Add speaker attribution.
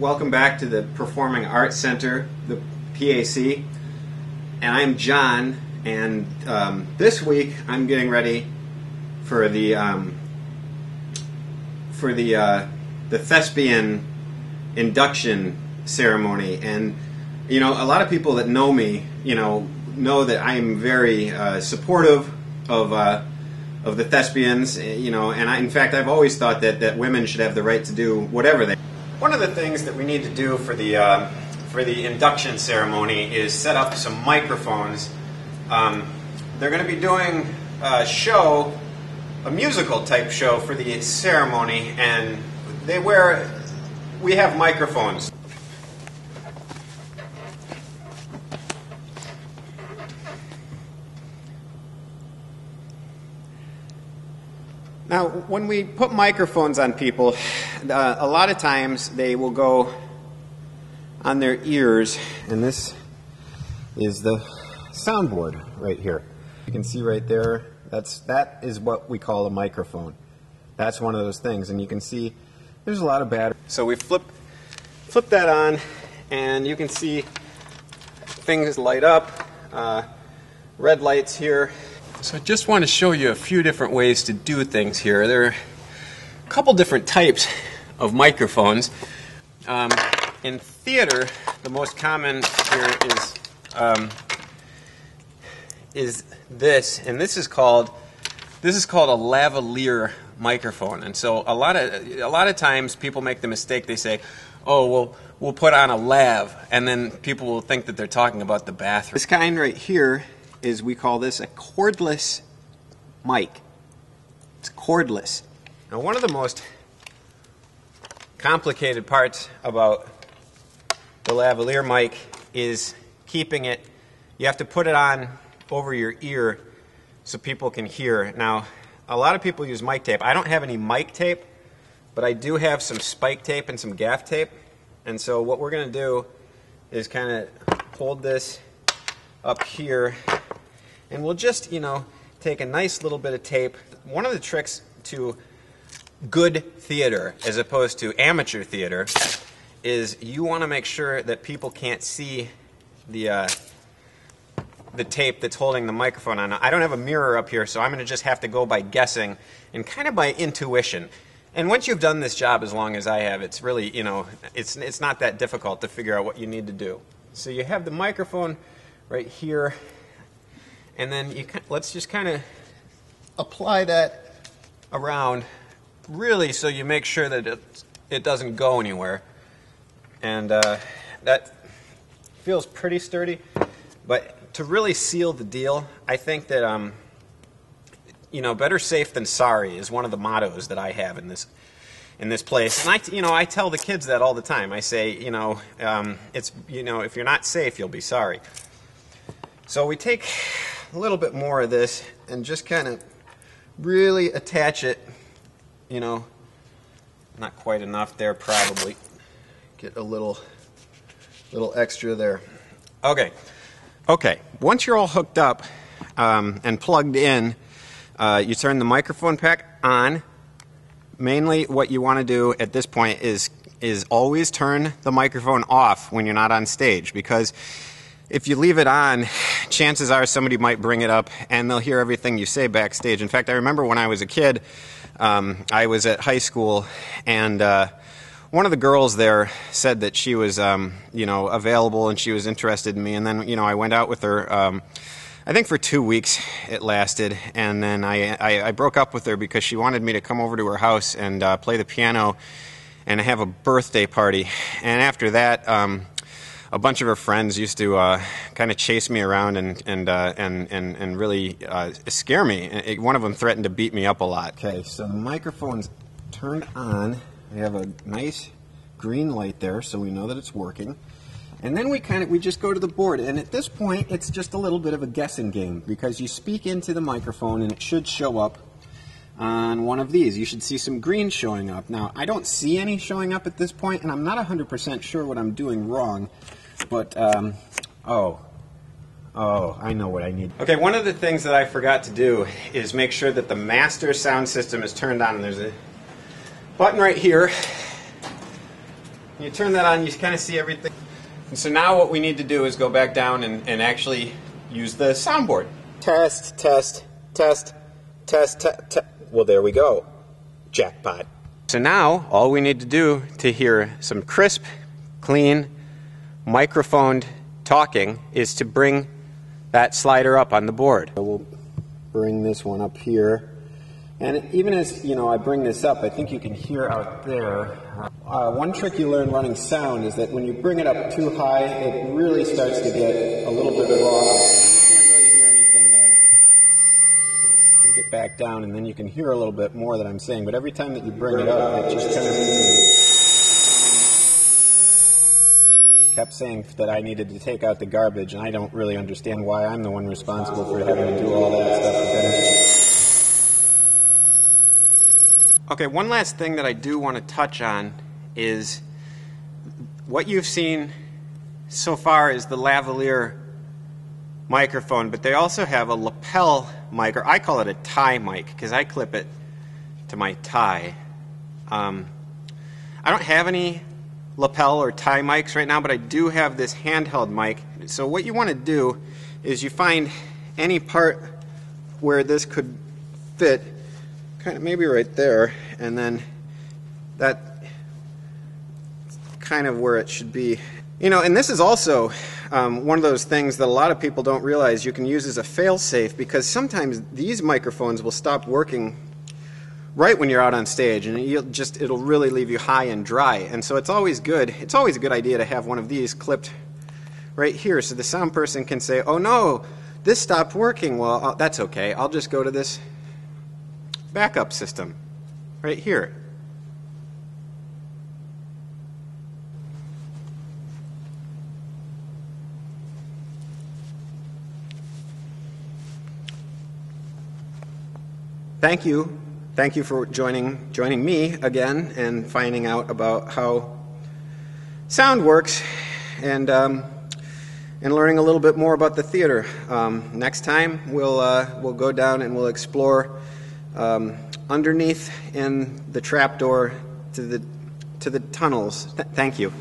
Speaker 1: Welcome back to the Performing Arts Center, the PAC, and I'm John, and this week I'm getting ready for the Thespian Induction Ceremony. And you know, a lot of people that know me, know that I am very supportive of the thespians, and in fact I've always thought that women should have the right to do whatever they. One of the things that we need to do for the induction ceremony is set up some microphones. They're going to be doing a show, a musical type show for the ceremony, and we have microphones. Now, when we put microphones on people, a lot of times they will go on their ears, and this is the soundboard right here. You can see right there, that is what we call a microphone. That's one of those things, and you can see there's a lot of battery. So we flip that on, and you can see things light up, red lights here. So I just want to show you a few different ways to do things here. There are a couple different types of microphones. In theater, the most common here is this, and this is called a lavalier microphone. And so a lot of times people make the mistake. They say, "Oh, well, we'll put on a lav," and then people will think that they're talking about the bathroom. This kind right here we call this a cordless mic. It's cordless. Now, one of the most complicated parts about the lavalier mic is keeping it. You have to put it on over your ear so people can hear. Now, a lot of people use mic tape. I don't have any mic tape, but I do have some spike tape and some gaff tape. And so what we're going to do is kind of hold this up here, and we'll just, take a nice little bit of tape. One of the tricks to good theater, as opposed to amateur theater, is you want to make sure that people can't see the tape that's holding the microphone on. I don't have a mirror up here, so I'm going to just have to go by guessing and kind of by intuition. And once you've done this job as long as I have, it's really, it's not that difficult to figure out what you need to do. So you have the microphone right here, and then let's just kind of apply that around, really, so you make sure that it doesn't go anywhere. And that feels pretty sturdy. But to really seal the deal, I think that better safe than sorry is one of the mottos that I have in this place. And I tell the kids that all the time. I say, if you're not safe, you'll be sorry. So we take a little bit more of this and just kind of really attach it, not quite enough there probably. Get a little extra there. Okay. Once you're all hooked up and plugged in, you turn the microphone pack on. Mainly what you want to do at this point is always turn the microphone off when you're not on stage, because if you leave it on, chances are somebody might bring it up and they'll hear everything you say backstage. In fact, I remember when I was a kid, I was at high school, and one of the girls there said that she was, available and she was interested in me. And then, I went out with her, I think for 2 weeks it lasted. And then I broke up with her because she wanted me to come over to her house and play the piano and have a birthday party. And after that, a bunch of her friends used to kind of chase me around and really scare me. One of them threatened to beat me up a lot. Okay, so the microphone's turned on. We have a nice green light there, so we know that it's working. And then we just go to the board. And at this point, it's just a little bit of a guessing game, because you speak into the microphone and it should show up on one of these. You should see some green showing up. Now, I don't see any showing up at this point, and I'm not 100% sure what I'm doing wrong. But, I know what I need. Okay, one of the things that I forgot to do is make sure that the master sound system is turned on. There's a button right here. you turn that on, you kind of see everything. And so now what we need to do is go back down and actually use the soundboard. Test, test, test, test, test. Well, there we go. Jackpot. So now all we need to do to hear some crisp, clean, microphoned talking is to bring that slider up on the board. So we'll bring this one up here. And even as, I bring this up, I think you can hear out there. One trick you learn running sound is that when you bring it up too high, it really starts to get a little bit raw. You can't really hear anything that I'm... Get back down, and then you can hear a little bit more that I'm saying. But every time that you bring it up, it just kind of... kept saying that I needed to take out the garbage, and I don't really understand why I'm the one responsible for having to do all that stuff again. Okay, one last thing that I do want to touch on is what you've seen so far is the lavalier microphone, but they also have a lapel mic, or I call it a tie mic because I clip it to my tie. I don't have any lapel or tie mics right now, but I do have this handheld mic. So what you want to do is you find any part where this could fit, kind of maybe right there, and then that kind of where it should be. And this is also one of those things that a lot of people don't realize you can use as a fail-safe, because sometimes these microphones will stop working right when you're out on stage, and it'll really leave you high and dry. And so it's always a good idea to have one of these clipped right here, so the sound person can say, oh no, this stopped working. Well, that's okay, I'll just go to this backup system right here. Thank you for joining me again and finding out about how sound works, and learning a little bit more about the theater. Next time we'll go down and we'll explore underneath in the trapdoor to the tunnels. Thank you.